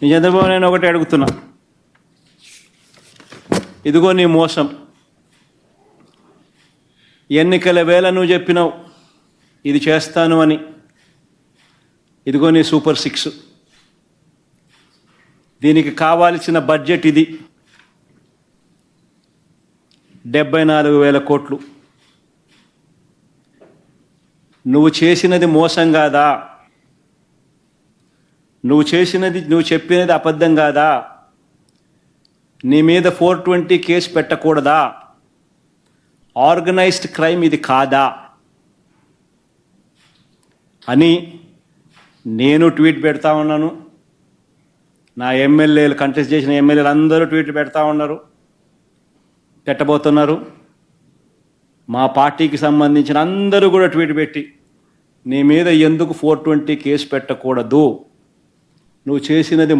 నేను చంద్రబాబు నేను ఒకటే అడుగుతున్నా, ఇదిగో నీ మోసం. ఎన్నికల వేళ నువ్వు చెప్పినావు ఇది చేస్తాను అని. ఇదిగో నీ సూపర్ 6. దీనికి కావాల్సిన బడ్జెట్ ఇది 74,000 కోట్లు. నువ్వు చేసినది మోసం కాదా? నువ్వు చెప్పినది అబద్ధం కాదా? నీ మీద 420 కేసు పెట్టకూడదా? ఆర్గనైజ్డ్ క్రైమ్ ఇది కాదా అని నేను ట్వీట్ పెడతా ఉన్నాను. నా ఎమ్మెల్యేలు, కంటెస్ట్ చేసిన ఎమ్మెల్యేలు అందరూ ట్వీట్లు పెడతా ఉన్నారు, పెట్టబోతున్నారు. మా పార్టీకి సంబంధించిన అందరూ కూడా ట్వీట్ పెట్టి నీ మీద ఎందుకు 420 కేసు పెట్టకూడదు, నువ్వు చేసినది